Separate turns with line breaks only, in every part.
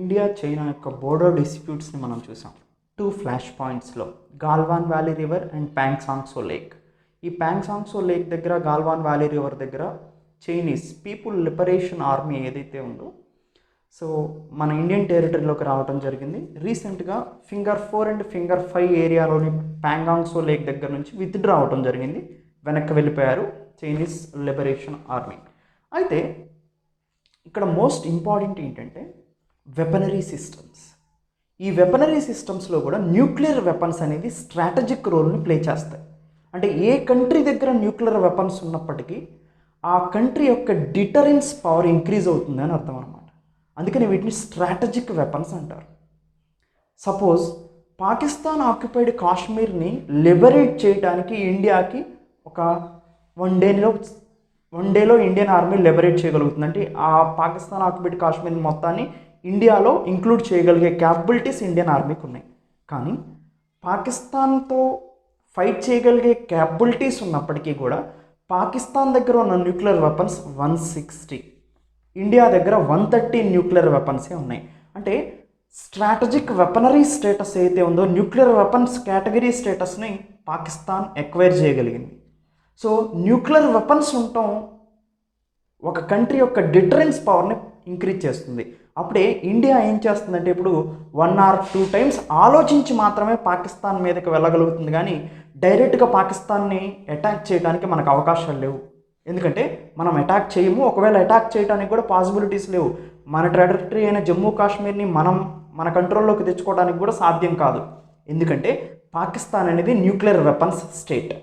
India China యొక్క border డిస్ప్యూట్స్ని మనం చూసాం. 2 ఫ్లాష్ పాయింట్స్లో Galwan valley river and Pangong Tso lake. ఈ ప్యాంగ్సాంగ్సో లేక్ దగ్గర, గాల్వాన్ వ్యాలీ రివర్ దగ్గర చైనీస్ పీపుల్ లిబరేషన్ ఆర్మీ ఏదైతే ఉందో సో మన ఇండియన్ టెరిటరీలోకి రావడం జరిగింది. రీసెంట్గా ఫింగర్ 4 అండ్ ఫింగర్ 5 ఏరియాలోని ప్యాంగాంగ్సో లేక్ దగ్గర నుంచి విత్డ్రా అవడం జరిగింది. వెనక్కి వెళ్ళిపోయారు చైనీస్ లిబరేషన్ ఆర్మీ. అయితే ఇక్కడ మోస్ట్ ఇంపార్టెంట్ ఏంటంటే వెపనరీ సిస్టమ్స్. ఈ వెపనరీ సిస్టమ్స్లో కూడా న్యూక్లియర్ వెపన్స్ అనేది స్ట్రాటజిక్ రోల్ని ప్లే చేస్తాయి. అంటే ఏ కంట్రీ దగ్గర న్యూక్లియర్ వెపన్స్ ఉన్నప్పటికీ ఆ కంట్రీ యొక్క డిటరెన్స్ పవర్ ఇంక్రీజ్ అవుతుంది అని అర్థం అనమాట. అందుకని వీటిని స్ట్రాటజిక్ వెపన్స్ అంటారు. సపోజ్ పాకిస్తాన్ ఆక్యుపైడ్ కాశ్మీర్ని లిబరేట్ చేయడానికి ఇండియాకి ఒక వన్ డేలో ఇండియన్ ఆర్మీ లిబరేట్ చేయగలుగుతుంది. అంటే ఆ పాకిస్తాన్ ఆక్యుపైడ్ కాశ్మీర్ మొత్తాన్ని ఇండియాలో ఇంక్లూడ్ చేయగలిగే క్యాపబిలిటీస్ ఇండియన్ ఆర్మీకి ఉన్నాయి. కానీ పాకిస్తాన్తో ఫైట్ చేయగలిగే క్యాపబిలిటీస్ ఉన్నప్పటికీ కూడా పాకిస్తాన్ దగ్గర ఉన్న న్యూక్లియర్ వెపన్స్ 160, ఇండియా దగ్గర 130 న్యూక్లియర్ వెపన్సే ఉన్నాయి. అంటే స్ట్రాటజిక్ వెపనరీ స్టేటస్ అయితే ఉందో న్యూక్లియర్ వెపన్స్ కేటగిరీ స్టేటస్ని పాకిస్తాన్ ఎక్వైర్ చేయగలిగింది. సో న్యూక్లియర్ వెపన్స్ ఉండటం ఒక కంట్రీ యొక్క డిటరెన్స్ పవర్ని ఇంక్రీజ్ చేస్తుంది. అప్పుడే ఇండియా ఏం చేస్తుందంటే ఇప్పుడు 1 or 2 times ఆలోచించి మాత్రమే పాకిస్తాన్ మీదకి వెళ్ళగలుగుతుంది. కానీ డైరెక్ట్గా పాకిస్తాన్ని అటాక్ చేయడానికి మనకు అవకాశాలు లేవు. ఎందుకంటే మనం అటాక్ చేయము, ఒకవేళ అటాక్ చేయడానికి కూడా పాసిబిలిటీస్ లేవు. మన టెరిటరీ అయిన జమ్మూ కాశ్మీర్ని మన కంట్రోల్లోకి తెచ్చుకోవడానికి కూడా సాధ్యం కాదు. ఎందుకంటే పాకిస్తాన్ అనేది nuclear weapons state.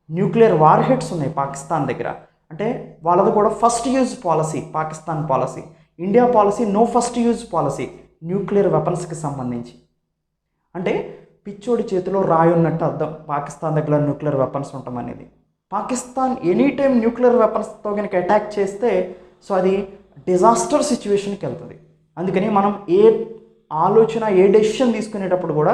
Nuclear warheads ఉన్నాయి పాకిస్తాన్ దగ్గర. అంటే వాళ్ళది కూడా first use policy Pakistan policy. India policy no first use policy nuclear వెపన్స్కి సంబంధించి. అంటే పిచ్చోడి చేతిలో రాయి ఉన్నట్టు అర్థం పాకిస్తాన్ దగ్గర న్యూక్లియర్ వెపన్స్ ఉండటం అనేది. పాకిస్తాన్ ఎనీ టైం న్యూక్లియర్ వెపన్స్తో కనుక అటాక్ చేస్తే సో అది డిజాస్టర్ సిచ్యువేషన్కి వెళ్తుంది. అందుకని మనం ఏ ఆలోచన ఏ డెసిషన్ తీసుకునేటప్పుడు కూడా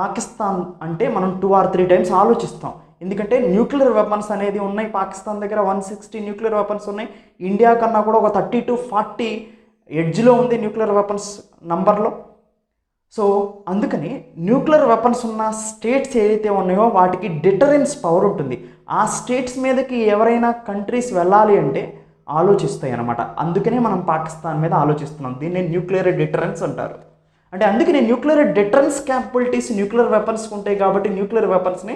పాకిస్తాన్ అంటే మనం 2 or 3 times ఆలోచిస్తాం. ఎందుకంటే న్యూక్లియర్ వెపన్స్ అనేది ఉన్నాయి పాకిస్తాన్ దగ్గర, 160 న్యూక్లియర్ వెపన్స్ ఉన్నాయి. ఇండియా కన్నా కూడా ఒక 30 to 40 ఎడ్జ్లో ఉంది న్యూక్లియర్ వెపన్స్ నంబర్లో. సో అందుకని న్యూక్లియర్ వెపన్స్ ఉన్న స్టేట్స్ ఏదైతే ఉన్నాయో వాటికి డిటరెన్స్ పవర్ ఉంటుంది. ఆ స్టేట్స్ మీదకి ఎవరైనా కంట్రీస్ వెళ్ళాలి అంటే ఆలోచిస్తాయి అన్నమాట. అందుకనే మనం పాకిస్తాన్ మీద ఆలోచిస్తున్నాం. దీన్ని న్యూక్లియర్ డిటరెన్స్ అంటారు. అంటే అందుకని న్యూక్లియర్ డిటరెన్స్ క్యాపబిలిటీస్ న్యూక్లియర్ వెపన్స్కి ఉంటాయి కాబట్టి న్యూక్లియర్ వెపన్స్ని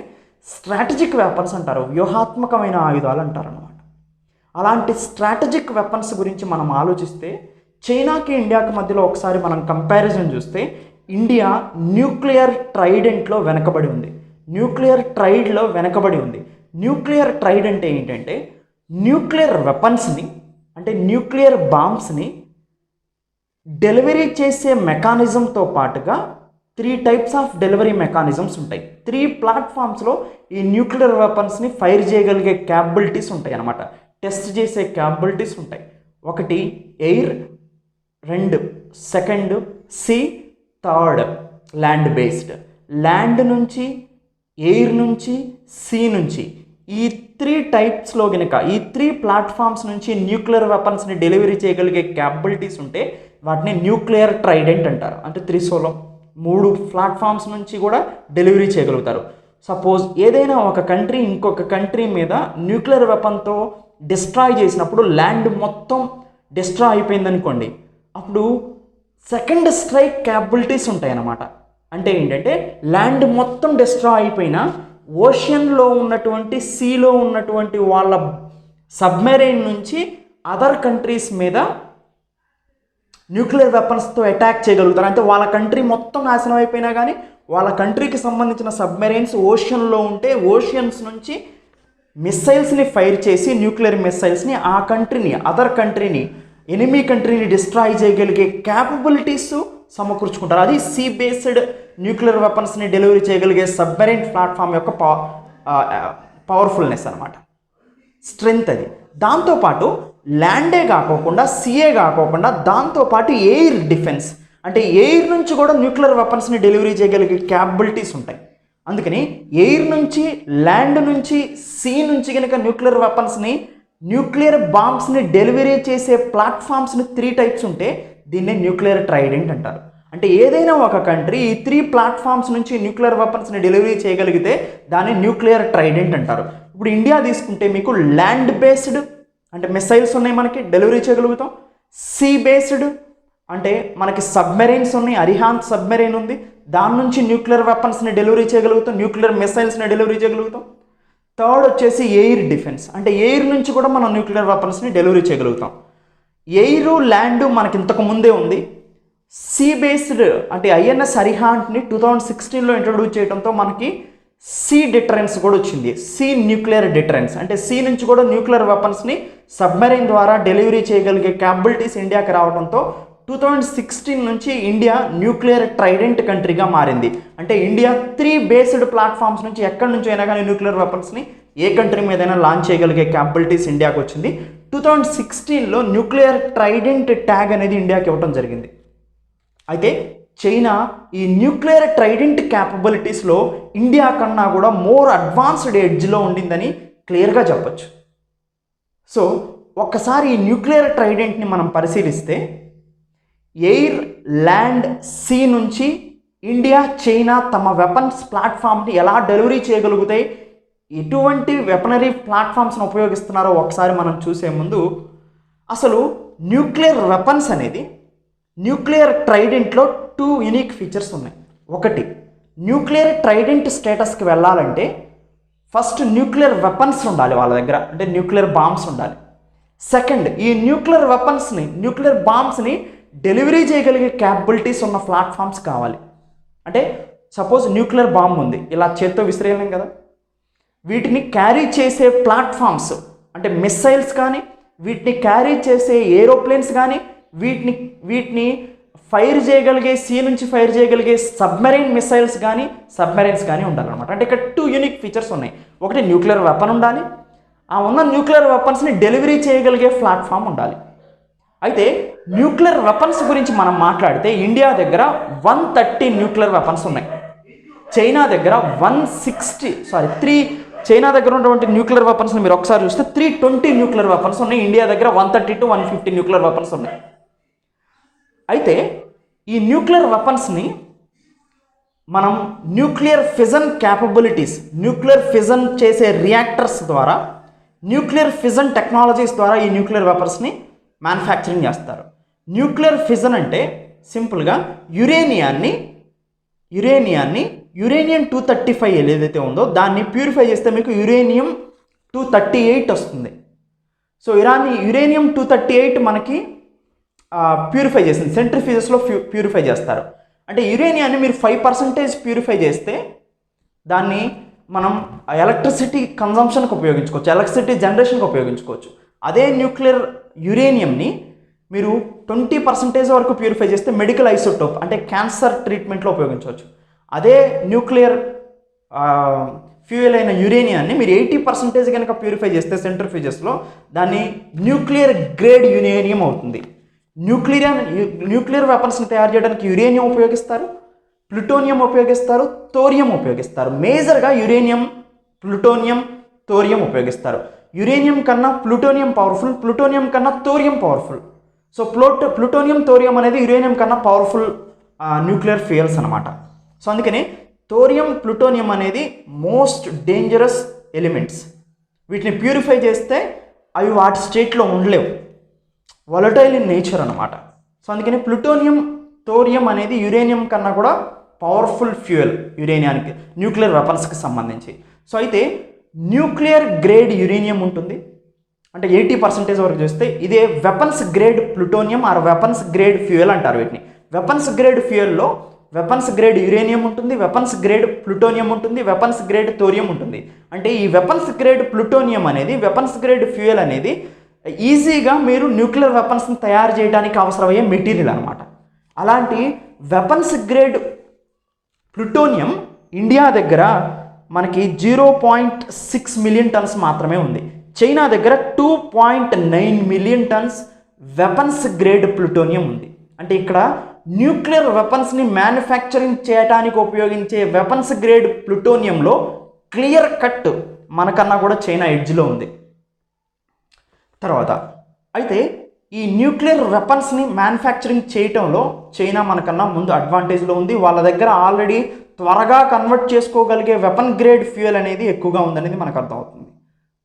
స్ట్రాటజిక్ వెపన్స్ అంటారు, వ్యూహాత్మకమైన ఆయుధాలు అంటారు అన్నమాట. అలాంటి స్ట్రాటజిక్ వెపన్స్ గురించి మనం ఆలోచిస్తే చైనాకి ఇండియాకి మధ్యలో ఒకసారి మనం కంపారిజన్ చూస్తే ఇండియా న్యూక్లియర్ ట్రైడెంట్లో వెనకబడి ఉంది. న్యూక్లియర్ ట్రైడ్లో వెనకబడి ఉంది. న్యూక్లియర్ ట్రైడ్ అంటే ఏంటంటే న్యూక్లియర్ వెపన్స్ని అంటే న్యూక్లియర్ బాంబ్స్ని డెలివరీ చేసే మెకానిజంతో పాటుగా 3 types ఆఫ్ డెలివరీ మెకానిజమ్స్ ఉంటాయి. 3 platformsలో ఈ న్యూక్లియర్ వెపన్స్ని ఫైర్ చేయగలిగే క్యాపబిలిటీస్ ఉంటాయి అన్నమాట. టెస్ట్ చేసే క్యాపబిలిటీస్ ఉంటాయి. 1 air, 2 second sea, 3 land based. Land నుంచి, ఎయిర్ నుంచి, సీ నుంచి ఈ 3 typesలో కనుక ఈ 3 platforms నుంచి న్యూక్లియర్ వెపన్స్ని డెలివరీ చేయగలిగే క్యాపబిలిటీస్ ఉంటే వాటిని న్యూక్లియర్ ట్రైడెంట్ అంటారు. అంటే 3 ప్లాట్ఫామ్స్ నుంచి కూడా డెలివరీ చేయగలుగుతారు. సపోజ్ ఏదైనా ఒక కంట్రీ ఇంకొక కంట్రీ మీద న్యూక్లియర్ వెపన్తో డిస్ట్రాయ్ చేసినప్పుడు ల్యాండ్ మొత్తం డిస్ట్రాయ్ అయిపోయింది అనుకోండి, అప్పుడు సెకండ్ స్ట్రైక్ క్యాపబిలిటీస్ ఉంటాయి అన్నమాట. అంటే ఏంటంటే ల్యాండ్ మొత్తం డిస్ట్రాయ్ అయిపోయినా ఓషన్లో ఉన్నటువంటి సీలో ఉన్నటువంటి వాళ్ళ సబ్మెరైన్ నుంచి అదర్ కంట్రీస్ మీద న్యూక్లియర్ వెపన్స్తో అటాక్ చేయగలుగుతారు. అంటే వాళ్ళ కంట్రీ మొత్తం నాశనం అయిపోయినా కానీ వాళ్ళ కంట్రీకి సంబంధించిన సబ్మెరైన్స్ ఓషన్లో ఉంటే ఓషన్స్ నుంచి మిస్సైల్స్ని ఫైర్ చేసి న్యూక్లియర్ మిస్సైల్స్ని ఆ కంట్రీని అదర్ కంట్రీని ఎనిమీ కంట్రీని డిస్ట్రాయ్ చేయగలిగే క్యాపబిలిటీస్ సమకూర్చుకుంటారు. అది సీ బేస్డ్ న్యూక్లియర్ వెపన్స్ని డెలివరీ చేయగలిగే సబ్మెరైన్ ప్లాట్ఫామ్ యొక్క పవర్ఫుల్నెస్ అనమాట, స్ట్రెంగ్త్ అది. దాంతోపాటు ల్యాండే కాకోకుండా సీఏ కాకోకుండా దాంతోపాటు ఎయిర్ డిఫెన్స్ అంటే ఎయిర్ నుంచి కూడా న్యూక్లియర్ వెపన్స్ని డెలివరీ చేయగలిగే క్యాపబిలిటీస్ ఉంటాయి. అందుకని ఎయిర్ నుంచి, ల్యాండ్ నుంచి, సీ నుంచి కనుక న్యూక్లియర్ వెపన్స్ని న్యూక్లియర్ బాంబ్స్ని డెలివరీ చేసే ప్లాట్ఫామ్స్ని 3 types ఉంటే దీన్నే న్యూక్లియర్ ట్రైడెంట్ అంటారు. అంటే ఏదైనా ఒక కంట్రీ ఈ 3 ప్లాట్ఫామ్స్ నుంచి న్యూక్లియర్ వెపన్స్ని డెలివరీ చేయగలిగితే దాన్ని న్యూక్లియర్ ట్రైడెంట్ అంటారు. ఇప్పుడు ఇండియా తీసుకుంటే మీకు ల్యాండ్ బేస్డ్ అంటే మిసైల్స్ ఉన్నాయి, మనకి డెలివరీ చేయగలుగుతాం. సీ బేస్డ్ అంటే మనకి సబ్మెరైన్స్ ఉన్నాయి, అరిహాంత్ సబ్మెరైన్ ఉంది, దాని నుంచి న్యూక్లియర్ వెపన్స్ని డెలివరీ చేయగలుగుతాం, న్యూక్లియర్ మిసైల్స్ని డెలివరీ చేయగలుగుతాం. థర్డ్ వచ్చేసి ఎయిర్ డిఫెన్స్, అంటే ఎయిర్ నుంచి కూడా మనం న్యూక్లియర్ వెపన్స్ని డెలివరీ చేయగలుగుతాం. ఎయిర్ ల్యాండ్ మనకి ఇంతకు ముందే ఉంది. సీ బేస్డ్ అంటే ఐఎన్ఎస్ అరిహాంట్ని 2016లో ఇంట్రొడ్యూస్ చేయడంతో మనకి సీ డిటరెన్స్ కూడా వచ్చింది. సీ న్యూక్లియర్ డిటరెన్స్ అంటే సీ నుంచి కూడా న్యూక్లియర్ వెపన్స్ని సబ్మెరైన్ ద్వారా డెలివరీ చేయగలిగే క్యాపబిలిటీస్ ఇండియాకి రావడంతో 2016 నుంచి ఇండియా న్యూక్లియర్ ట్రైడెంట్ కంట్రీగా మారింది. అంటే ఇండియా 3 బేస్డ్ ప్లాట్ఫామ్స్ నుంచి ఎక్కడి నుంచి అయినా కానీ న్యూక్లియర్ వెపన్స్ని ఏ కంట్రీ మీదైనా లాంచ్ చేయగలిగే క్యాపబిలిటీస్ ఇండియాకి వచ్చింది. 2016లో న్యూక్లియర్ ట్రైడెంట్ ట్యాగ్ అనేది ఇండియాకి ఇవ్వడం జరిగింది. అయితే చైనా ఈ న్యూక్లియర్ ట్రైడెంట్ క్యాపబిలిటీస్లో ఇండియా కన్నా కూడా మోర్ అడ్వాన్స్డ్ ఎడ్జ్లో ఉండిందని క్లియర్గా చెప్పచ్చు. సో ఒక్కసారి ఈ న్యూక్లియర్ ట్రైడెంట్ని మనం పరిశీలిస్తే ఎయిర్, ల్యాండ్, సీ నుంచి ఇండియా, చైనా తమ వెపన్స్ ప్లాట్ఫామ్ని ఎలా డెలివరీ చేయగలుగుతాయి, ఎటువంటి వెపనరీ ప్లాట్ఫామ్స్ని ఉపయోగిస్తున్నారో ఒకసారి మనం చూసే ముందు అసలు న్యూక్లియర్ వెపన్స్ అనేది న్యూక్లియర్ ట్రైడెంట్లో 2 యూనిక్ ఫీచర్స్ ఉన్నాయి. ఒకటి, న్యూక్లియర్ ట్రైడెంట్ స్టేటస్కి వెళ్ళాలంటే ఫస్ట్ న్యూక్లియర్ వెపన్స్ ఉండాలి వాళ్ళ దగ్గర, అంటే న్యూక్లియర్ బాంబ్స్ ఉండాలి. సెకండ్, ఈ న్యూక్లియర్ వెపన్స్ని, న్యూక్లియర్ బాంబ్స్ని డెలివరీ చేయగలిగే క్యాపబిలిటీస్ ఉన్న ప్లాట్ఫామ్స్ కావాలి. అంటే సపోజ్ న్యూక్లియర్ బాంబ్ ఉంది, ఇలా చేత్తో విసిరేయలేం కదా, వీటిని క్యారీ చేసే ప్లాట్ఫామ్స్ అంటే మిస్సైల్స్ కానీ, వీటిని క్యారీ చేసే ఏరోప్లేన్స్ కానీ, వీటిని ఫైర్ చేయగలిగే, సీ నుంచి ఫైర్ చేయగలిగే సబ్మెరైన్ మిసైల్స్ కానీ, సబ్మెరైన్స్ కానీ ఉండాలన్నమాట. అంటే ఇక్కడ 2 యూనిక్ ఫీచర్స్ ఉన్నాయి. ఒకటి న్యూక్లియర్ వెపన్ ఉండాలి, ఆ ఉన్న న్యూక్లియర్ వెపన్స్ని డెలివరీ చేయగలిగే ప్లాట్ఫామ్ ఉండాలి. అయితే న్యూక్లియర్ వెపన్స్ గురించి మనం మాట్లాడితే ఇండియా దగ్గర 130 న్యూక్లియర్ వెపన్స్ ఉన్నాయి. చైనా దగ్గర 3 చైనా దగ్గర ఉన్నటువంటి న్యూక్లియర్ వెపన్స్ని మీరు ఒకసారి చూస్తే 320 న్యూక్లియర్ వెపన్స్ ఉన్నాయి. ఇండియా దగ్గర 130 to 150 న్యూక్లియర్ వెపన్స్ ఉన్నాయి. అయితే ఈ న్యూక్లియర్ వెపన్స్ని మనం nuclear fission capabilities, nuclear fission చేసే రియాక్టర్స్ ద్వారా, న్యూక్లియర్ ఫిజన్ టెక్నాలజీస్ ద్వారా ఈ న్యూక్లియర్ వెపన్స్ని మ్యానుఫ్యాక్చరింగ్ చేస్తారు. న్యూక్లియర్ ఫిజన్ అంటే సింపుల్గా యురేనియం 235 ఏదైతే ఉందో దాన్ని ప్యూరిఫై చేస్తే మీకు యురేనియం 238 వస్తుంది. సో యురేనియం 238 మనకి ప్యూరిఫై చేసింది, సెంట్రిఫ్యూజెస్లో ప్యూరిఫై చేస్తారు. అంటే యురేనియాన్ని మీరు 5% ప్యూరిఫై చేస్తే దాన్ని మనం ఎలక్ట్రిసిటీ కన్జంప్షన్కి ఉపయోగించుకోవచ్చు, ఎలక్ట్రిసిటీ జనరేషన్కి ఉపయోగించుకోవచ్చు. అదే న్యూక్లియర్ యురేనియంని మీరు 20% వరకు ప్యూరిఫై చేస్తే మెడికల్ ఐసోటోప్ అంటే క్యాన్సర్ ట్రీట్మెంట్లో ఉపయోగించవచ్చు. అదే న్యూక్లియర్ ఫ్యూయల్ అయిన యురేనియాన్ని మీరు 80% కనుక ప్యూరిఫై చేస్తే సెంట్రిఫ్యూజెస్లో దాన్ని న్యూక్లియర్ గ్రేడ్ యురేనియం అవుతుంది. న్యూక్లియర్ వెపన్స్ని తయారు చేయడానికి యురేనియం ఉపయోగిస్తారు, ప్లూటోనియం ఉపయోగిస్తారు, థోరియం ఉపయోగిస్తారు. మేజర్గా యురేనియం, ప్లూటోనియం, థోరియం ఉపయోగిస్తారు. యురేనియం కన్నా ప్లూటోనియం పవర్ఫుల్, ప్లూటోనియం కన్నా thorium powerful. So plutonium, thorium అనేది యురేనియం కన్నా పవర్ఫుల్ న్యూక్లియర్ ఫ్యూయల్స్ అనమాట. సో అందుకని థోరియం, ప్లూటోనియం అనేది మోస్ట్ డేంజరస్ ఎలిమెంట్స్. వీటిని ప్యూరిఫై చేస్తే అవి వాటి స్టేట్లో ఉండలేవు, వొలటైల్ ఇన్ నేచర్ అనమాట. సో అందుకని ప్లూటోనియం, థోరియం అనేది యురేనియం కన్నా కూడా పవర్ఫుల్ ఫ్యూయల్ యురేనియానికి, న్యూక్లియర్ వెపన్స్కి సంబంధించి. సో అయితే న్యూక్లియర్ గ్రేడ్ యురేనియం ఉంటుంది, అంటే 80% వరకు చేస్తే ఇదే weapons grade plutonium or weapons grade fuel అంటారు వీటిని. వెపన్స్ గ్రేడ్ ఫ్యూయల్లో వెపన్స్ గ్రేడ్ యురేనియం ఉంటుంది, వెపన్స్ గ్రేడ్ ప్లూటోనియం ఉంటుంది, వెపన్స్ గ్రేడ్ థోరియం ఉంటుంది. అంటే ఈ వెపన్స్ గ్రేడ్ ప్లూటోనియం అనేది, వెపన్స్ గ్రేడ్ ఫ్యూయల్ అనేది ఈజీగా మీరు న్యూక్లియర్ వెపన్స్ని తయారు చేయడానికి అవసరమయ్యే మెటీరియల్ అనమాట. అలాంటి వెపన్స్ గ్రేడ్ ప్లూటోనియం ఇండియా దగ్గర మనకి 0.6 మిలియన్ టన్స్ మాత్రమే ఉంది. చైనా దగ్గర 2.9 million tons weapons grade plutonium ఉంది. అంటే ఇక్కడ న్యూక్లియర్ వెపన్స్ని మ్యానుఫ్యాక్చరింగ్ చేయడానికి ఉపయోగించే వెపన్స్ గ్రేడ్ ప్లూటోనియంలో క్లియర్ కట్ మనకన్నా కూడా చైనా ఎడ్జ్లో ఉంది. తర్వాత అయితే ఈ న్యూక్లియర్ వెపన్స్ని మ్యానుఫ్యాక్చరింగ్ చేయటంలో చైనా మనకన్నా ముందు అడ్వాంటేజ్లో ఉంది. వాళ్ళ దగ్గర ఆల్రెడీ త్వరగా కన్వర్ట్ చేసుకోగలిగే వెపన్ గ్రేడ్ ఫ్యూయల్ అనేది ఎక్కువగా ఉందనేది మనకు అర్థమవుతుంది.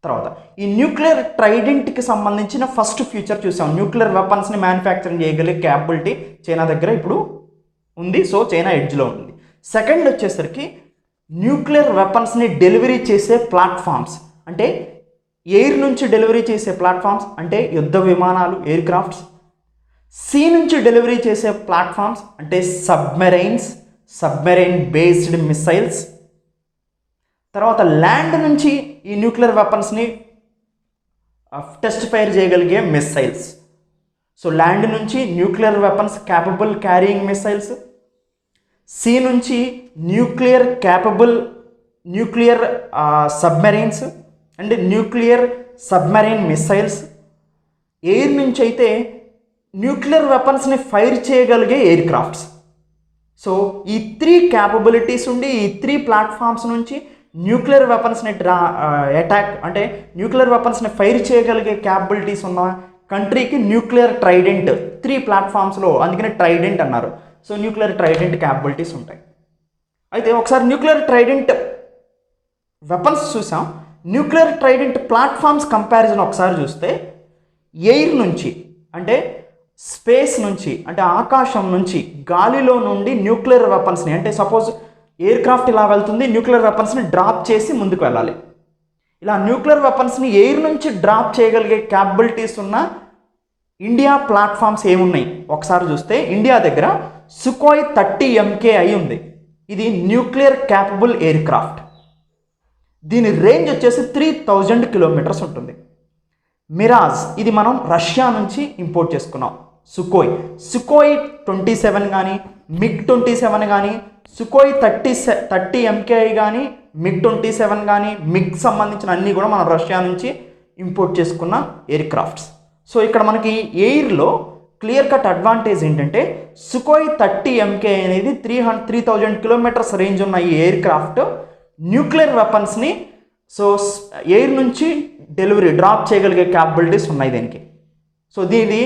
తర్వాత ఈ న్యూక్లియర్ ట్రైడెంట్కి సంబంధించిన ఫస్ట్ ఫ్యూచర్ చూసాం. న్యూక్లియర్ వెపన్స్ని మ్యానుఫ్యాక్చరింగ్ చేయగలిగే క్యాపబిలిటీ చైనా దగ్గర ఇప్పుడు ఉంది. సో చైనా ఎడ్జ్లో ఉంది. సెకండ్ వచ్చేసరికి న్యూక్లియర్ వెపన్స్ని డెలివరీ చేసే ప్లాట్ఫామ్స్, అంటే ఎయిర్ నుంచి డెలివరీ చేసే ప్లాట్ఫామ్స్ అంటే యుద్ధ విమానాలు, ఎయిర్ క్రాఫ్ట్స్. సీ నుంచి డెలివరీ చేసే ప్లాట్ఫామ్స్ అంటే సబ్మెరైన్ బేస్డ్ మిసైల్స్. తర్వాత ల్యాండ్ నుంచి ఈ న్యూక్లియర్ వెపన్స్ని టెస్ట్ ఫైర్ చేయగలిగే మిసైల్స్. సో ల్యాండ్ నుంచి nuclear weapons capable carrying missiles, sea నుంచి nuclear submarines and nuclear submarine missiles. Air నుంచి అయితే న్యూక్లియర్ వెపన్స్ని ఫైర్ చేయగలిగే ఎయిర్ క్రాఫ్ట్స్. సో ఈ 3 క్యాపబిలిటీస్ ఉండి ఈ 3 ప్లాట్ఫామ్స్ నుంచి న్యూక్లియర్ వెపన్స్ని అటాక్ అంటే న్యూక్లియర్ వెపన్స్ని ఫైర్ చేయగలిగే క్యాపబిలిటీస్ ఉన్న కంట్రీకి న్యూక్లియర్ ట్రైడెంట్ 3 ప్లాట్ఫామ్స్లో, అందుకనే ట్రైడెంట్ అన్నారు. సో న్యూక్లియర్ ట్రైడెంట్ క్యాపబిలిటీస్ ఉంటాయి. అయితే ఒకసారి న్యూక్లియర్ ట్రైడెంట్ వెపన్స్ చూసాం. న్యూక్లియర్ ట్రైడెంట్ ప్లాట్ఫామ్స్ కంపారిజన్ ఒకసారి చూస్తే ఎయిర్ నుంచి అంటే స్పేస్ నుంచి అంటే ఆకాశం నుంచి గాలిలో నుండి న్యూక్లియర్ వెపన్స్ని అంటే సపోజ్ ఎయిర్ క్రాఫ్ట్ ఇలా వెళ్తుంది, న్యూక్లియర్ వెపన్స్ని డ్రాప్ చేసి ముందుకు వెళ్ళాలి. ఇలా న్యూక్లియర్ వెపన్స్ని ఎయిర్ నుంచి డ్రాప్ చేయగలిగే క్యాపబిలిటీస్ ఉన్న ఇండియా ప్లాట్ఫామ్స్ ఏమున్నాయి ఒకసారి చూస్తే ఇండియా దగ్గర సుఖోయ్ 30 MKI ఉంది. ఇది న్యూక్లియర్ క్యాపబుల్ ఎయిర్ క్రాఫ్ట్. దీని రేంజ్ వచ్చేసి 3000 కిలోమీటర్స్ ఉంటుంది. మిరాజ్ ఇది మనం రష్యా నుంచి ఇంపోర్ట్ చేసుకున్నాం. సుఖోయ్ 27 కానీ MiG-27 కానీ సుఖోయ్ 30 MKI కానీ MiG-27 కానీ మిగ్ సంబంధించిన అన్నీ కూడా మనం రష్యా నుంచి ఇంపోర్ట్ చేసుకున్న ఎయిర్ క్రాఫ్ట్స్. సో ఇక్కడ మనకి ఎయిర్లో క్లియర్ కట్ అడ్వాంటేజ్ ఏంటంటే సుఖోయ్ 30 MKI అనేది 3000 కిలోమీటర్స్ రేంజ్ ఉన్న ఈ ఎయిర్ క్రాఫ్ట్ న్యూక్లియర్ వెపన్స్ని సో ఎయిర్ నుంచి డ్రాప్ చేయగలిగే క్యాపబిలిటీస్ ఉన్నాయి దీనికి. సో దీని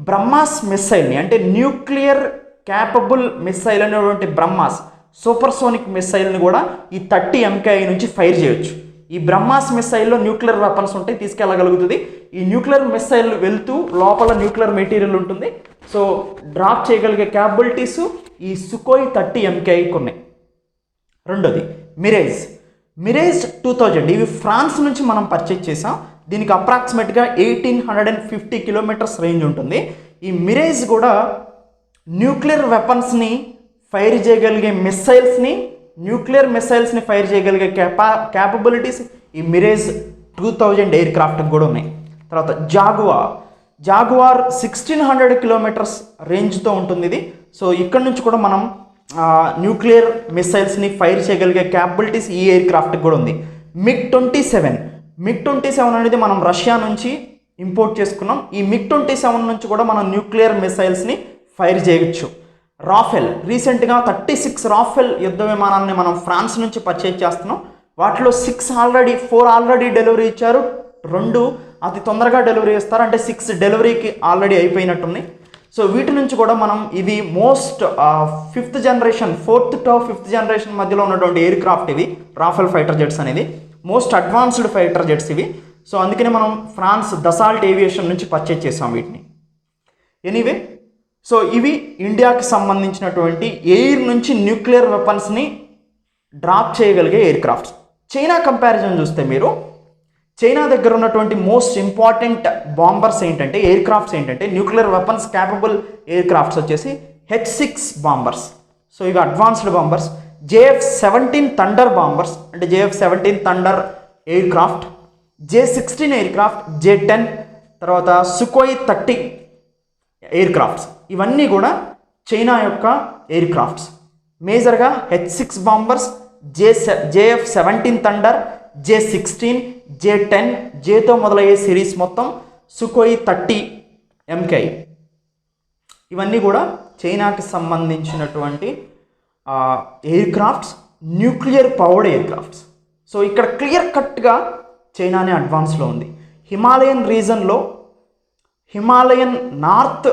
బ్రహ్మాస్ మిస్సైల్ని అంటే న్యూక్లియర్ క్యాపబుల్ మిస్సైల్ అనేటువంటి బ్రహ్మాస్ సూపర్సోనిక్ మిస్సైల్ని కూడా ఈ 30 MKI నుంచి ఫైర్ చేయొచ్చు. ఈ బ్రహ్మాస్ మిస్సైల్లో న్యూక్లియర్ వెపన్స్ ఉంటాయి, తీసుకెళ్ళగలుగుతుంది. ఈ న్యూక్లియర్ మిస్సైల్ వెళ్తూ లోపల న్యూక్లియర్ మెటీరియల్ ఉంటుంది. సో డ్రాప్ చేయగలిగే క్యాపబిలిటీస్ ఈ సుఖోయ్ 30 MKIకి ఉన్నాయి. రెండోది మిరేజ్ 2000 ఇవి ఫ్రాన్స్ నుంచి మనం పర్చేజ్ చేసాం. దీనికి అప్రాక్సిమేట్గా 1850 కిలోమీటర్స్ రేంజ్ ఉంటుంది. ఈ మిరేజ్ కూడా న్యూక్లియర్ వెపన్స్ని ఫైర్ చేయగలిగే న్యూక్లియర్ మిసైల్స్ని ఫైర్ చేయగలిగే క్యాపబిలిటీస్ ఈ మిరేజ్ 2000 ఎయిర్ క్రాఫ్ట్కి కూడా ఉన్నాయి. తర్వాత జాగువార్ 1600 కిలోమీటర్స్ రేంజ్తో ఉంటుంది ఇది. సో ఇక్కడ నుంచి కూడా మనం న్యూక్లియర్ మిసైల్స్ని ఫైర్ చేయగలిగే క్యాపబిలిటీస్ ఈ ఎయిర్ క్రాఫ్ట్కి కూడా ఉంది. MiG-27 అనేది మనం రష్యా నుంచి ఇంపోర్ట్ చేసుకున్నాం. ఈ MiG-27 నుంచి కూడా మనం న్యూక్లియర్ మిసైల్స్ని ఫైర్ చేయవచ్చు. రాఫెల్ రీసెంట్గా 36 రాఫెల్ యుద్ధ విమానాలని మనం ఫ్రాన్స్ నుంచి పర్చేజ్ చేస్తున్నాం. వాటిలో 4 ఆల్రెడీ డెలివరీ ఇచ్చారు, 2 అతి తొందరగా డెలివరీ ఇస్తారు, అంటే 6 డెలివరీకి ఆల్రెడీ అయిపోయినట్టున్నాయి. సో వీటి నుంచి కూడా మనం ఇవి most 5th generation 4th to 5th generation మధ్యలో ఉన్నటువంటి ఎయిర్ క్రాఫ్ట్ ఇవి రాఫెల్ ఫైటర్ జెట్స్ అనేది మోస్ట్ అడ్వాన్స్డ్ ఫైటర్ జెట్స్ ఇవి. సో అందుకనే మనం ఫ్రాన్స్ దసాల్ట్ ఏవియేషన్ నుంచి పర్చేజ్ చేసాం వీటిని. ఎనీవే సో ఇవి ఇండియాకి సంబంధించినటువంటి ఎయిర్ నుంచి న్యూక్లియర్ వెపన్స్ని డ్రాప్ చేయగలిగే ఎయిర్ క్రాఫ్ట్స్. చైనా కంపారిజన్ చూస్తే మీరు చైనా దగ్గర ఉన్నటువంటి మోస్ట్ ఇంపార్టెంట్ బాంబర్స్ ఏంటంటే ఎయిర్ క్రాఫ్ట్స్ ఏంటంటే nuclear weapons capable air crafts వచ్చేసి H-6 బాంబర్స్. సో ఇవి advanced bombers. JF-17 thunder bombers అంటే JF-17 thunder air craft, J-16 air craft, J-10, తర్వాత సుఖోయ్ 30 ఎయిర్ క్రాఫ్ట్స్. ఇవన్నీ కూడా చైనా యొక్క ఎయిర్ క్రాఫ్ట్స్. మేజర్గా H-6 bombers, JF-17 thunder, J-16, J-10, Jతో మొదలయ్యే series మొత్తం సుఖోయ్ 30 MKI. ఇవన్నీ కూడా చైనాకి సంబంధించినటువంటి air crafts, nuclear powered air crafts. So ఇక్కడ క్లియర్ కట్గా చైనానే అడ్వాన్స్లో ఉంది. హిమాలయన్ రీజన్లో హిమాలయన్ నార్త్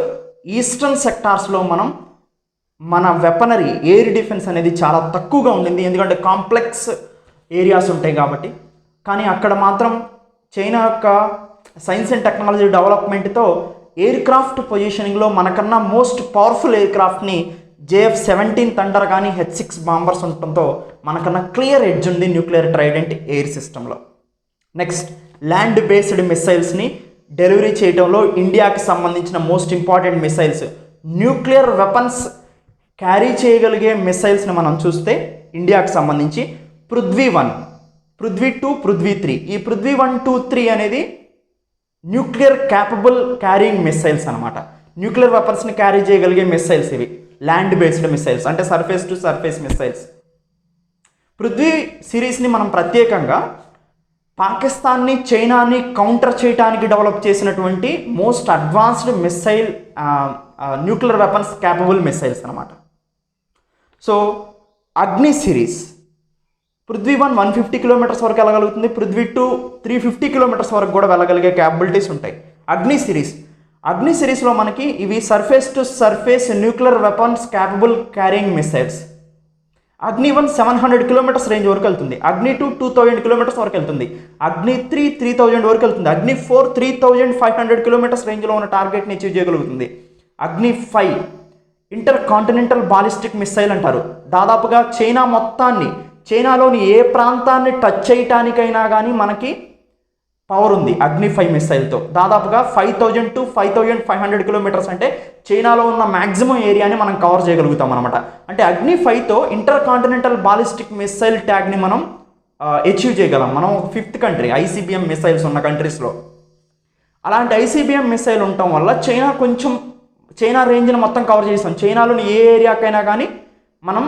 ఈస్టర్న్ సెక్టార్స్లో మన వెపనరీ ఎయిర్ డిఫెన్స్ అనేది చాలా తక్కువగా ఉండింది, ఎందుకంటే కాంప్లెక్స్ ఏరియాస్ ఉంటాయి కాబట్టి. కానీ అక్కడ మాత్రం చైనా యొక్క సైన్స్ అండ్ టెక్నాలజీ డెవలప్మెంట్తో ఎయిర్ క్రాఫ్ట్ పొజిషనింగ్లో మనకన్నా మోస్ట్ పవర్ఫుల్ ఎయిర్ క్రాఫ్ట్ని JF-17 థండర్ కానీ H-6 బాంబర్స్ ఉండటంతో మనకన్నా క్లియర్ ఎడ్జ్ ఉంది న్యూక్లియర్ ట్రైడెంట్ ఎయిర్ సిస్టంలో. నెక్స్ట్, ల్యాండ్ బేస్డ్ మిసైల్స్ని డెలివరీ చేయడంలో ఇండియాకి సంబంధించిన most important missiles, nuclear weapons carry చేయగలిగే మిసైల్స్ని మనం చూస్తే ఇండియాకి సంబంధించి పృథ్వీ-1, పృథ్వీ-2, పృథ్వీ-3. ఈ పృథ్వీ-1, 2, 3 అనేది న్యూక్లియర్ క్యాపబుల్ క్యారీయింగ్ మిసైల్స్ అనమాట. న్యూక్లియర్ వెపన్స్ని క్యారీ చేయగలిగే మిసైల్స్ ఇవి, ల్యాండ్ బేస్డ్ మిసైల్స్ అంటే surface to surface missiles. Prithvi సిరీస్ని మనం ప్రత్యేకంగా పాకిస్తాన్ని, చైనాని కౌంటర్ చేయడానికి డెవలప్ చేసినటువంటి most advanced missile nuclear weapons capable missiles అనమాట. So Agni series Prithvi one 150 kilometres వరకు వెళ్ళగలుగుతుంది, పృథ్వీ-2 350 కిలోమీటర్స్ వరకు కూడా వెళ్ళగలిగే క్యాపబిలిటీస్ ఉంటాయి. అగ్ని సిరీస్లో మనకి ఇవి surface to surface nuclear weapons capable carrying missiles. Agni one 700 kilometres range వరకు వెళ్తుంది, అగ్ని-2 2000 కిలోమీటర్స్ వరకు వెళ్తుంది, అగ్ని-3 3000 వరకు వెళ్తుంది, అగ్ని-4 3500 కిలోమీటర్స్ రేంజ్లో ఉన్న టార్గెట్ని అచీవ్ చేయగలుగుతుంది. Agni five intercontinental ballistic missile అంటారు. దాదాపుగా చైనాలోని ఏ ప్రాంతాన్ని టచ్ చేయటానికైనా కానీ మనకి పవర్ ఉంది అగ్ని-5 మిసైల్తో. దాదాపుగా 5000 to 5500 కిలోమీటర్స్ అంటే చైనాలో ఉన్న మ్యాక్సిమం ఏరియాని మనం కవర్ చేయగలుగుతాం అనమాట. అంటే అగ్ని-5తో ఇంటర్ కాంటినెంటల్ బాలిస్టిక్ మిసైల్ ట్యాగ్ని మనం అచీవ్ చేయగలం. మనం 5th కంట్రీ ICBM మిసైల్స్ ఉన్న కంట్రీస్లో. అలాంటి ICBM మిసైల్ ఉండటం వల్ల చైనా రేంజ్ని మొత్తం కవర్ చేస్తాం. చైనాలోని ఏ ఏరియాకైనా కానీ మనం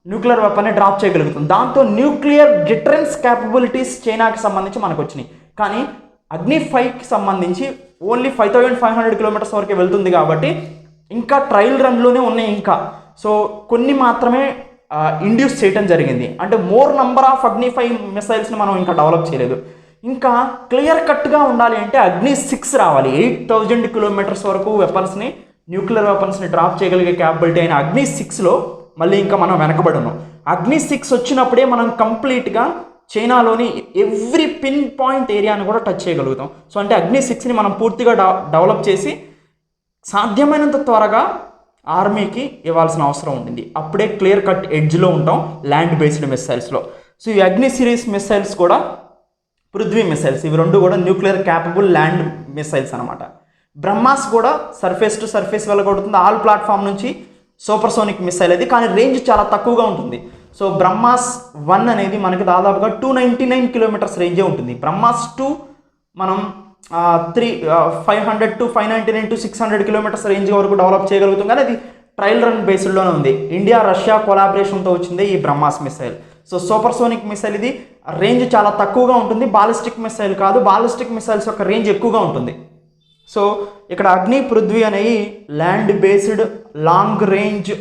న్యూక్లియర్ వెపన్ని డ్రాప్ చేయగలుగుతాం. దాంతో న్యూక్లియర్ డిటరెన్స్ క్యాపబిలిటీస్ చైనాకి సంబంధించి మనకు వచ్చినాయి. కానీ అగ్ని-5కి సంబంధించి ఓన్లీ 5500 కిలోమీటర్స్ వరకే వెళ్తుంది కాబట్టి ఇంకా ట్రయల్ రన్లోనే ఉన్నాయి. సో కొన్ని మాత్రమే ఇండ్యూస్ చేయడం జరిగింది. అంటే మోర్ నంబర్ ఆఫ్ అగ్ని-5 మిసైల్స్ని మనం ఇంకా డెవలప్ చేయలేదు. ఇంకా క్లియర్ కట్గా ఉండాలి అంటే అగ్ని-6 రావాలి. 8000 కిలోమీటర్స్ వరకు న్యూక్లియర్ వెపన్స్ని డ్రాప్ చేయగలిగే క్యాపబిలిటీ అయిన అగ్ని-6లో మళ్ళీ ఇంకా మనం వెనకబడి ఉన్నాం. అగ్ని-6 వచ్చినప్పుడే మనం కంప్లీట్గా చైనాలోని ఎవ్రీ పిన్ పాయింట్ ఏరియాని కూడా టచ్ చేయగలుగుతాం. సో అంటే అగ్ని-6ని మనం పూర్తిగా డెవలప్ చేసి సాధ్యమైనంత త్వరగా ఆర్మీకి ఇవ్వాల్సిన అవసరం ఉంటుంది. అప్పుడే క్లియర్ కట్ ఎడ్జ్లో ఉంటాం ల్యాండ్ బేస్డ్ మిసైల్స్లో. సో ఈ అగ్ని సిరీస్ మిసైల్స్ కూడా పృథ్వీ మిసైల్స్, ఇవి రెండు కూడా న్యూక్లియర్ క్యాపబుల్ ల్యాండ్ మిసైల్స్ అనమాట. బ్రహ్మాస్ కూడా సర్ఫేస్ టు సర్ఫేస్ వెళ్ళగొడుతుంది, ఆల్ ప్లాట్ఫామ్ నుంచి సూపర్సోనిక్ మిసైల్ అది, కానీ రేంజ్ చాలా తక్కువగా ఉంటుంది. సో బ్రహ్మాస్-1 అనేది మనకి దాదాపుగా 299 కిలోమీటర్స్ రేంజే ఉంటుంది. బ్రహ్మాస్-2 మనం 500 to 599 to 600 కిలోమీటర్స్ రేంజ్ వరకు డెవలప్ చేయగలుగుతాం. కానీ అది ట్రయల్ రన్ బేస్డ్లోనే ఉంది. ఇండియా రష్యా కొలాబరేషన్తో వచ్చింది ఈ BrahMos missile. So supersonic missile, ఇది రేంజ్ చాలా తక్కువగా ఉంటుంది, బాలిస్టిక్ మిసైల్ కాదు. బాలిస్టిక్ మిసైల్స్ యొక్క రేంజ్ ఎక్కువగా ఉంటుంది. సో ఇక్కడ అగ్ని, పృథ్వీ అనేవి land based long range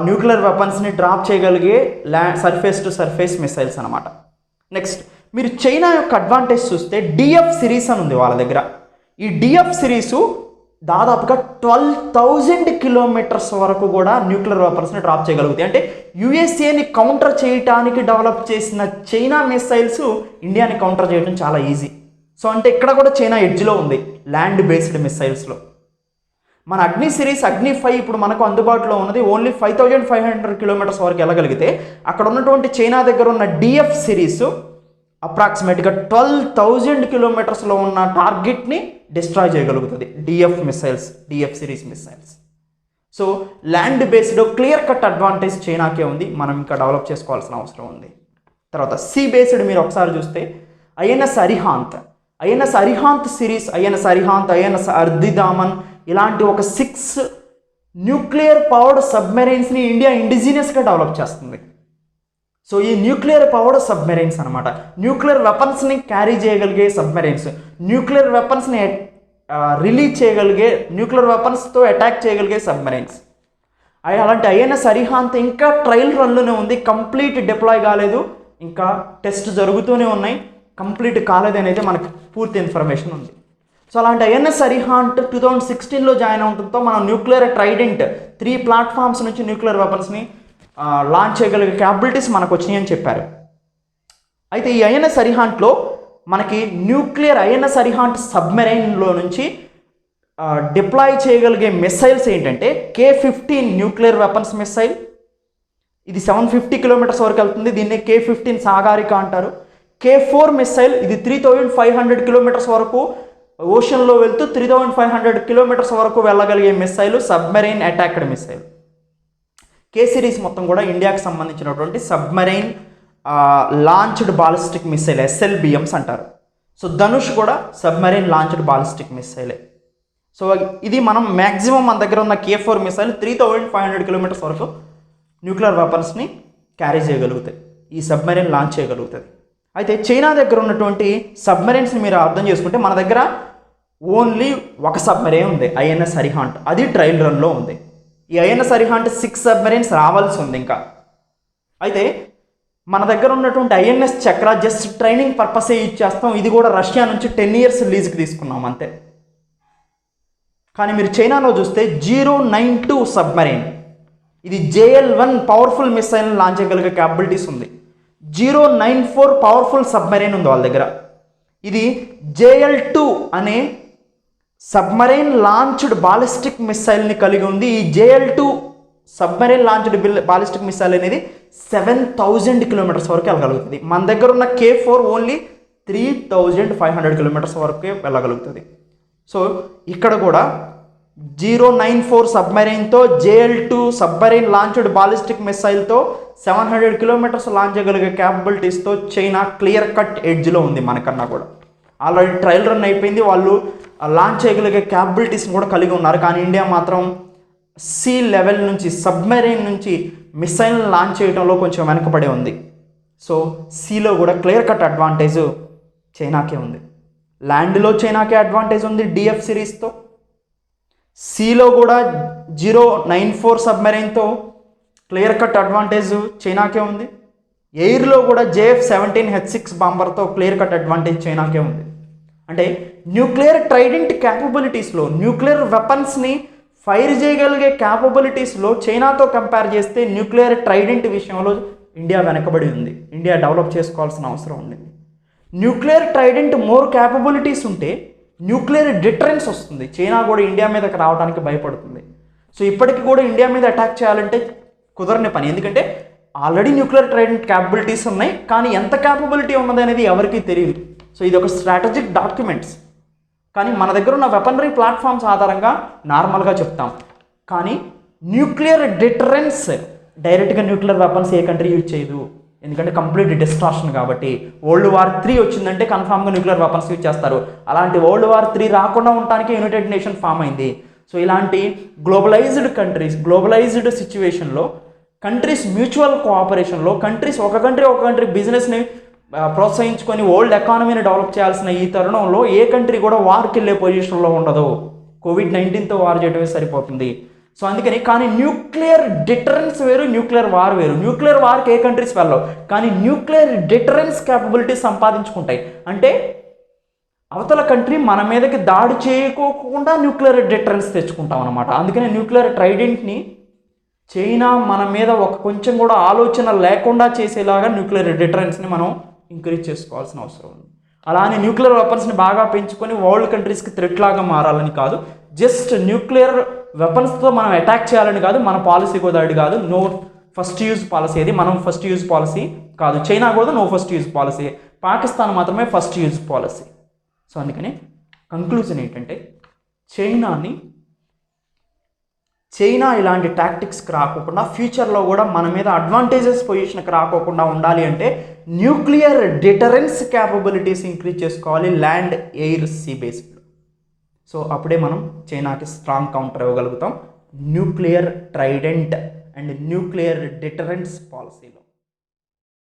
nuclear వెపన్స్ని డ్రాప్ చేయగలిగే సర్ఫేస్ టు సర్ఫేస్ మిసైల్స్ అనమాట. నెక్స్ట్, మీరు చైనా యొక్క అడ్వాంటేజ్ చూస్తే DF సిరీస్ అని ఉంది వాళ్ళ దగ్గర. ఈ DF సిరీసు దాదాపుగా 12,000 కిలోమీటర్స్ వరకు కూడా న్యూక్లియర్ వెపన్స్ని డ్రాప్ చేయగలుగుతాయి. అంటే USAని కౌంటర్ చేయడానికి డెవలప్ చేసిన చైనా మిసైల్స్ ఇండియాని కౌంటర్ చేయడం చాలా ఈజీ. సో అంటే ఇక్కడ కూడా చైనా ఎడ్జ్లో ఉంది ల్యాండ్ బేస్డ్ మిసైల్స్లో. మన అగ్ని సిరీస్ అగ్ని-5 ఇప్పుడు మనకు అందుబాటులో ఉన్నది ఓన్లీ 5500 కిలోమీటర్స్ వరకు వెళ్ళగలిగితే, అక్కడ ఉన్నటువంటి చైనా దగ్గర ఉన్న DF సిరీస్ అప్రాక్సిమేట్గా 12,000 కిలోమీటర్స్లో ఉన్న టార్గెట్ని డిస్ట్రాయ్ చేయగలుగుతుంది DF series missiles. So land based clear cut advantage చైనాకే ఉంది, మనం ఇంకా డెవలప్ చేసుకోవాల్సిన అవసరం ఉంది. తర్వాత సీ బేస్డ్ మీరు ఒకసారి చూస్తే ఐఎన్ఎస్ అరిహాంత్ సిరీస్, ఐఎన్ఎస్ అర్దిదామన్ ఇలాంటి ఒక 6 న్యూక్లియర్ పవర్డ్ సబ్మెరైన్స్ని ఇండియా ఇండిజినియస్గా డెవలప్ చేస్తుంది. సో ఈ న్యూక్లియర్ పవర్డ్ సబ్మెరైన్స్ అనమాట, న్యూక్లియర్ వెపన్స్ని క్యారీ చేయగలిగే సబ్మెరైన్స్, న్యూక్లియర్ వెపన్స్ని రిలీజ్ చేయగలిగే, న్యూక్లియర్ వెపన్స్తో అటాక్ చేయగలిగే సబ్మెరైన్స్. అలాంటి ఐఎన్ఎస్ అరిహాంత్ ఇంకా ట్రయల్ రన్లోనే ఉంది, కంప్లీట్ డిప్లాయ్ కాలేదు, ఇంకా టెస్ట్ జరుగుతూనే ఉన్నాయి, కంప్లీట్ కాలేదు అనేది మనకు పూర్తి ఇన్ఫర్మేషన్ ఉంది. సో అలాంటి ఐఎన్ఎస్ అరిహాంట్ 2016లో జాయిన్ అవడంతో మనం న్యూక్లియర్ ట్రైడెంట్ 3 ప్లాట్ఫామ్స్ నుంచి న్యూక్లియర్ వెపన్స్ని లాంచ్ చేయగలిగే క్యాపబిలిటీస్ మనకు వచ్చినాయి అని చెప్పారు. అయితే ఈ ఐఎన్ఎస్ అరిహాంట్లో మనకి న్యూక్లియర్ ఐఎన్ఎస్ అరిహాంట్ సబ్మెరైన్లో నుంచి డిప్లాయ్ చేయగలిగే మిసైల్స్ ఏంటంటే K-15 న్యూక్లియర్ వెపన్స్ మిసైల్. ఇది 750 కిలోమీటర్స్ వరకు వెళ్తుంది. దీన్ని K-15 సాగారిక అంటారు. K-4 మిసైల్, ఇది 3500 కిలోమీటర్స్ వరకు ఓషన్లో వెళ్తూ 3500 కిలోమీటర్స్ వరకు వెళ్ళగలిగే missile, submarine attacked missile. K series మొత్తం కూడా ఇండియాకి సంబంధించినటువంటి submarine launched ballistic missile, SLBMs అంటారు. సో ధనుష్ కూడా సబ్మెరైన్ లాంచ్డ్ బాలిస్టిక్ మిసైలే. సో ఇది మనం మ్యాక్సిమం మన దగ్గర ఉన్న K-4 మిసైల్ 3500 కిలోమీటర్స్ వరకు న్యూక్లియర్ వెపన్స్ని క్యారీ చేయగలుగుతాయి, ఈ సబ్మెరైన్ లాంచ్ చేయగలుగుతుంది. అయితే చైనా దగ్గర ఉన్నటువంటి సబ్మెరైన్స్ని మీరు అర్థం చేసుకుంటే మన దగ్గర ఓన్లీ ఒక సబ్మెరైన్ ఉంది, ఐఎన్ఎస్ అరిహాంట్. అది ట్రయల్ రన్లో ఉంది. ఈ ఐఎన్ఎస్ అరిహాంట్ 6 సబ్మెరైన్స్ రావాల్సి ఉంది ఇంకా. అయితే మన దగ్గర ఉన్నటువంటి ఐఎన్ఎస్ చక్ర జస్ట్ ట్రైనింగ్ పర్పసే యూజ్ చేస్తాం. ఇది కూడా రష్యా నుంచి 10 ఇయర్స్ లీజ్కి తీసుకున్నాం అంతే. కానీ మీరు చైనాలో చూస్తే 092 సబ్మెరైన్, ఇది JL-1 పవర్ఫుల్ మిసైల్ లాంచ్ చేయగలిగే క్యాపబిలిటీస్ ఉంది. 094 పవర్ఫుల్ సబ్మెరైన్ ఉంది వాళ్ళ దగ్గర. ఇది JL-2 అనే సబ్మెరైన్ లాంచ్డ్ బాలిస్టిక్ మిసైల్ని కలిగి ఉంది. ఈ JL-2 submarine launched ballistic missile అనేది 7000 కిలోమీటర్స్ వరకు వెళ్ళగలుగుతుంది. మన దగ్గర ఉన్న K-4 ఓన్లీ 3500 కిలోమీటర్స్ వరకే వెళ్ళగలుగుతుంది. సో ఇక్కడ కూడా 094 సబ్మెరైన్తో JL-2 సబ్మెరైన్ లాంచ్డ్ బాలిస్టిక్ మిసైల్తో 700 కిలోమీటర్స్ లాంచ్ చేయగలిగే క్యాపబిలిటీస్తో చైనా క్లియర్ కట్ ఎడ్జ్లో ఉంది మనకన్నా కూడా. ఆల్రెడీ ట్రయల్ రన్ అయిపోయింది, వాళ్ళు లాంచ్ చేయగలిగే క్యాపబిలిటీస్ని కూడా కలిగి ఉన్నారు. కానీ ఇండియా మాత్రం సీ లెవెల్ నుంచి సబ్మెరైన్ నుంచి మిసైల్ లాంచ్ చేయడంలో కొంచెం వెనకబడి ఉంది. సో సీలో కూడా క్లియర్ కట్ అడ్వాంటేజ్ చైనాకే ఉంది. ల్యాండ్లో చైనాకే అడ్వాంటేజ్ ఉంది DF సిరీస్తో. సీలో కూడా 094 సబ్మెరైన్తో క్లియర్ కట్ అడ్వాంటేజ్ చైనాకే ఉంది. ఎయిర్లో కూడా JF-17H6 బాంబర్తో క్లియర్ కట్ అడ్వాంటేజ్ చైనాకే ఉంది. అంటే న్యూక్లియర్ ట్రైడెంట్ క్యాపబిలిటీస్లో, న్యూక్లియర్ వెపన్స్ని ఫైర్ చేయగలిగే క్యాపబిలిటీస్లో చైనాతో కంపేర్ చేస్తే న్యూక్లియర్ ట్రైడెంట్ విషయంలో ఇండియా వెనకబడి ఉంది. ఇండియా డెవలప్ చేసుకోవాల్సిన అవసరం ఉంది. న్యూక్లియర్ ట్రైడెంట్ మోర్ క్యాపబిలిటీస్ ఉంటే న్యూక్లియర్ డిటరెన్స్ వస్తుంది. చైనా కూడా ఇండియా మీదకి రావడానికి భయపడుతుంది. సో ఇప్పటికి కూడా ఇండియా మీద అటాక్ చేయాలంటే కుదరని పని. ఎందుకంటే ఆల్రెడీ న్యూక్లియర్ ట్రైడెంట్ క్యాపబిలిటీస్ ఉన్నాయి, కానీ ఎంత క్యాపబిలిటీ ఉన్నది అనేది ఎవరికీ తెలియదు. సో ఇది ఒక స్ట్రాటజిక్ డాక్యుమెంట్స్. కానీ మన దగ్గర ఉన్న వెపనరీ ప్లాట్ఫామ్స్ ఆధారంగా నార్మల్గా చెప్తాం. కానీ న్యూక్లియర్ డిటరెన్స్ డైరెక్ట్గా న్యూక్లియర్ వెపన్స్ ఏ కంట్రీ యూజ్ చేయదు, ఎందుకంటే కంప్లీట్ డిస్ట్రాక్షన్ కాబట్టి. వరల్డ్ వార్ 3 వచ్చిందంటే కన్ఫామ్గా న్యూక్లియర్ వెపన్స్ యూజ్ చేస్తారు. అలాంటి వరల్డ్ వార్ 3 రాకుండా ఉండటానికి యునైటెడ్ నేషన్ ఫామ్ అయింది. సో ఇలాంటి గ్లోబలైజ్డ్ కంట్రీస్, గ్లోబలైజ్డ్ సిచ్యువేషన్లో కంట్రీస్ మ్యూచువల్ కోఆపరేషన్లో కంట్రీస్ ఒక కంట్రీ బిజినెస్ని ప్రోత్సహించుకొని వరల్డ్ ఎకానమీని డెవలప్ చేయాల్సిన ఈ తరుణంలో ఏ కంట్రీ కూడా వార్కి వెళ్ళే పొజిషన్లో ఉండదు. COVID-19తో వార్ చేయడమే సరిపోతుంది. సో అందుకని కానీ న్యూక్లియర్ డిటరెన్స్ వేరు, న్యూక్లియర్ వార్ వేరు. న్యూక్లియర్ వార్కి ఏ కంట్రీస్ వెళ్ళవు, కానీ న్యూక్లియర్ డిటరెన్స్ క్యాపబిలిటీస్ సంపాదించుకుంటాయి. అంటే అవతల కంట్రీ మన మీదకి దాడి చేయకోకుండా న్యూక్లియర్ డిటరెన్స్ తెచ్చుకుంటాం అనమాట. అందుకని న్యూక్లియర్ ట్రైడెంట్ని చైనా మన మీద ఒక కొంచెం కూడా ఆలోచన లేకుండా చేసేలాగా న్యూక్లియర్ డిటరెన్స్ని మనం ఇంక్రీజ్ చేసుకోవాల్సిన అవసరం ఉంది. అలానే న్యూక్లియర్ వెపన్స్ని బాగా పెంచుకొని వరల్డ్ కంట్రీస్కి థ్రెట్ లాగా మారాలని కాదు, జస్ట్ న్యూక్లియర్ వెపన్స్తో మనం అటాక్ చేయాలని కాదు. మన పాలసీ కూడా అది కాదు. నో ఫస్ట్ యూజ్ పాలసీ, అది మనం ఫస్ట్ యూజ్ పాలసీ కాదు. చైనా కూడా no first use policy, Pakistan మాత్రమే ఫస్ట్ యూజ్ పాలసీ. సో అందుకని కంక్లూజన్ ఏంటంటే చైనా ఇలాంటి టాక్టిక్స్కి రాకోకుండా ఫ్యూచర్లో కూడా మన మీద అడ్వాంటేజెస్ పొజిషన్కి రాకోకుండా ఉండాలి అంటే న్యూక్లియర్ డిటరెన్స్ క్యాపబిలిటీస్ ఇంక్రీజ్ చేసుకోవాలి land, air, sea based. So అప్పుడే మనం చైనాకి స్ట్రాంగ్ కౌంటర్ ఇవ్వగలుగుతాం nuclear trident and nuclear deterrence పాలసీలో.